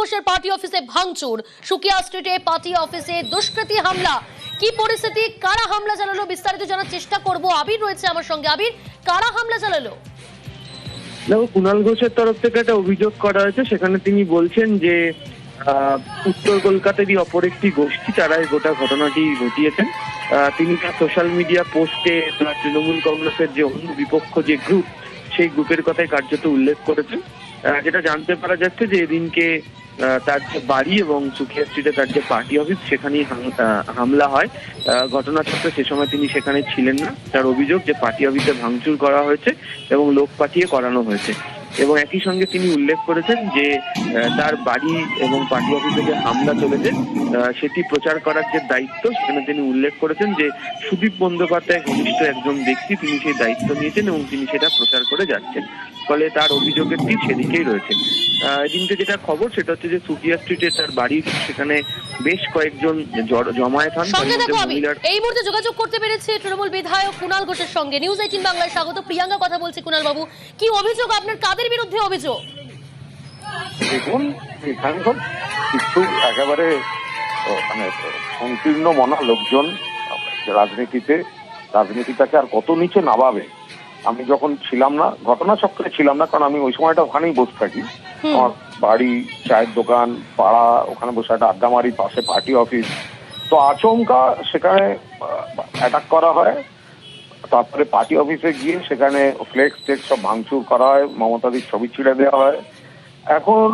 ঘোষের পার্টি অফিসে ভাঙচুর, সুকিয়া স্ট্রিটে পার্টি অফিসে দুষ্কৃতী হামলা। কি পরিস্থিতি, কারা হামলা চালালো, বিস্তারিত জানার চেষ্টা করব। আবির রয়েছে আমার সঙ্গে। আবির, কারা হামলা চালালো? দেখো, কুণাল ঘোষের তরফ থেকে একটা অভিযোগ করা হয়েছে। সেখানে তিনি বলছেন যে উত্তর কলকাতারই অপর একটি গোষ্ঠী তারা এই গোটা ঘটনাটি ঘটিয়েছেন। তিনি তার সোশ্যাল মিডিয়া পোস্টে তৃণমূল কংগ্রেসের যে অন্য বিপক্ষ যে গ্রুপ, সেই গ্রুপের কথাই কার্যত উল্লেখ করেছেন। যেটা জানতে পারা যাচ্ছে যে এদিনকে তার যে বাড়ি এবং সুকিয়া স্ট্রিটে তার যে পার্টি অফিস, সেখানেই হামলা হয়। ঘটনাচক্রে সে সময় তিনি সেখানে ছিলেন না। তার অভিযোগ যে পার্টি অফিসে ভাঙচুর করা হয়েছে এবং লোক পাঠিয়ে করানো হয়েছে। এবং একই সঙ্গে তিনি উল্লেখ করেছেন যে তার বাড়ি এবং পার্টি অফিসে যে হামলা চলেছে সেটি প্রচার করার যে দায়িত্ব, সেখানে তিনি উল্লেখ করেছেন যে সুদীপ বন্দ্যোপাধ্যায় ঘনিষ্ঠ একজন ব্যক্তি, তিনি সেই দায়িত্ব নিয়েছেন এবং তিনি সেটা প্রচার করে যাচ্ছেন। ফলে তার অভিযোগের দিক সেদিকেই রয়েছে। এদিনকে যেটা খবর সেটা হচ্ছে যে সুকিয়া স্ট্রিটে তার বাড়ি, সেখানে বেশ কয়েকজন জমায়েত হন। এই মুহূর্তে যোগাযোগ করতে পেরেছে তৃণমূল বিধায়ক কুণাল ঘোষের সঙ্গে। নিউজ 18 বাংলায় স্বাগত। প্রিয়াঙ্কা কথা বলছি। কুণাল বাবু, কি অভিযোগ আপনার, কাদের বিরুদ্ধে অভিযোগ? দেখুন, এখানকার কিছু একেবারে মানে সংকীর্ণ মনা লোকজন রাজনীতিটাকে আর কত নিচে নামাবে। আমি যখন ছিলাম না, ঘটনাচক্রে ছিলাম না, কারণ আমি ওই সময়টা ওখানেই বসে থাকি। আমার বাড়ি, চায়ের দোকান, পাড়া, ওখানে বসে একটা আড্ডা মারি, পাশে পার্টি অফিস। তো আচমকা সেখানে অ্যাটাক করা হয়। তারপরে পার্টি অফিসে গিয়ে সেখানে ফ্লেক্স টেক্স সব ভাঙচুর করা হয়, মমতাদির ছবি ছিঁড়ে দেওয়া হয়। এখন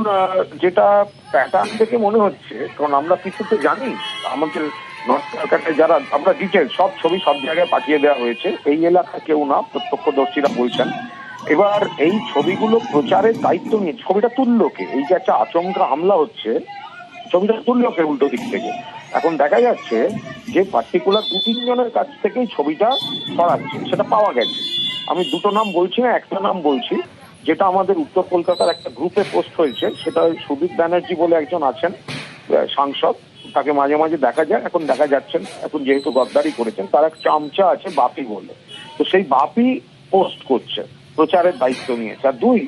যেটা প্যাটার্ন দেখে মনে হচ্ছে, কারণ আমরা কিছু তো জানি, আমাদের নর্থ কলকাতায় যারা আমরা ডিটেল সব ছবি সব জায়গায় পাঠিয়ে দেওয়া হয়েছে। এই এলাকা কেউ না, প্রত্যক্ষদর্শীরা বলছেন। এবার এই ছবিগুলো প্রচারের দায়িত্ব নিয়ে ছবিটা তুললো কে? এই যে একটা আচমকা হামলা হচ্ছে, ছবিটা তুললো কে উল্টো দিক থেকে? এখন দেখা যাচ্ছে যে পার্টিকুলার 2-3 জনের কাছ থেকেই ছবিটা ছড়াচ্ছে, সেটা পাওয়া গেছে। আমি দুটো নাম বলছি না, একটা নাম বলছি, যেটা আমাদের উত্তর কলকাতার একটা গ্রুপে পোস্ট হয়েছে। সেটা সুদীপ ব্যানার্জি বলে একজন আছেন সাংসদ, তাকে মাঝে মাঝে দেখা যায়, এখন দেখা যাচ্ছেন, এখন যেহেতু গদ্দারি করেছেন। তার এক চামচা আছে বাপি বলে, তো সেই বাপি পোস্ট করছে, প্রচারের দায়িত্ব নিয়েছে। আর 2,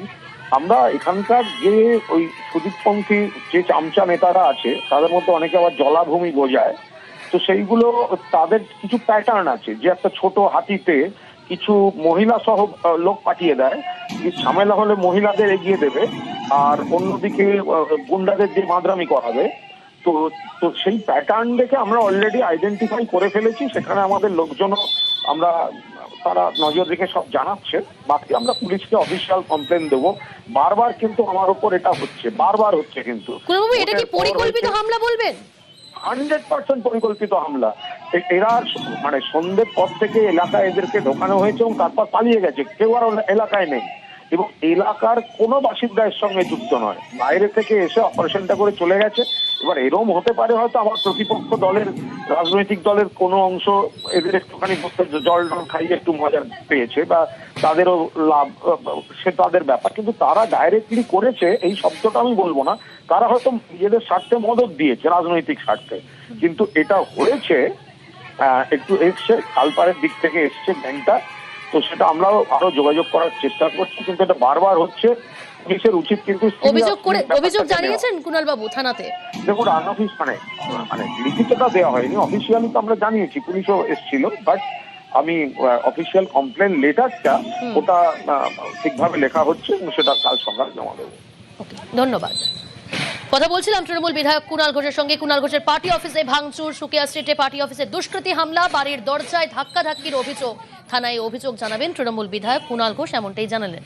আমরা এখানকার যে ওই সুদীপপন্থী যে চামচা নেতারা আছে, তাদের মধ্যে অনেকে আবার জলাভূমি বোঝায়। তো সেইগুলো তাদের কিছু প্যাটার্ন আছে, যে একটা ছোট হাতিতে কিছু মহিলা সহ লোক পাঠিয়ে দেয়, ঝামেলা হলে মহিলাদের এগিয়ে দেবে, আর অন্যদিকে গুন্ডাদের যে মাদ্রামি করাবে। তো তো সেই প্যাটার্ন দেখে আমরা অলরেডি আইডেন্টিফাই করে ফেলেছি। সেখানে আমাদের লোকজনও আমরা তারা নজর রেখে সব জানাচ্ছে। বাকি আমরা পুলিশকে অফিসিয়াল কমপ্লেন দেবো। বারবার কিন্তু আমার উপর এটা হচ্ছে, বারবার হচ্ছে। কিন্তু এটা কি পরিকল্পিত হামলা বলবেন? 100% পরিকল্পিত হামলা। এরা মানে সন্ধ্যের পর থেকে এলাকায় এদেরকে ঢোকানো হয়েছে এবং তারপর পালিয়ে গেছে, কেউ আর এলাকায় নেই। এবং এলাকার কোনো বাসিন্দা এর সঙ্গে যুক্ত নয়, বাইরে থেকে এসে অপারেশনটা করে চলে গেছে। এবার এরকম হতে পারে হয়তো আমার প্রতিপক্ষ দলের, রাজনৈতিক দলের কোনো অংশ এদের একটুখানি জল খাইয়ে একটু মজা পেয়েছে, বা তাদেরও লাভ, সে তাদের ব্যাপার। কিন্তু তারা ডাইরেক্টলি করেছে এই শব্দটা আমি বলবো না। তারা হয়তো নিজেদের স্বার্থে মদত দিয়েছে, রাজনৈতিক স্বার্থে। কিন্তু এটা হয়েছে একটু এসছে কালপাড়ের দিক থেকে এসছে ব্যাংকটা। তো সেটা আমরাও আরো যোগাযোগ করার চেষ্টা করছি, কিন্তু এটা বারবার হচ্ছে। পুলিশের উচিত কিন্তু অভিযোগ জানিয়েছেন কুণাল বাবু থানাতে? দেখুন, আনঅফিস মানে লিখিতটা দেওয়া হয়নি, অফিসিয়ালি তো আমরা জানিয়েছি, পুলিশও এসেছিল। বাট আমি অফিসিয়াল কমপ্লেন লেটারটা ওটা ঠিকভাবে লেখা হচ্ছে এবং সেটা কাল সকাল জমা দেবো। ধন্যবাদ। কথা বলছিলাম তৃণমূল বিধায়ক কুণাল ঘোষের সঙ্গে। কুণাল ঘোষের পার্টি অফিসে ভাঙচুর, সুকিয়া স্ট্রিটে পার্টি অফিসে দুষ্কৃতী হামলা, বাড়ির দরজায় ধাক্কাধাক্কির অভিযোগ। থানায় অভিযোগ জানাবেন তৃণমূল বিধায়ক কুণাল ঘোষ, এমনটাই জানালেন।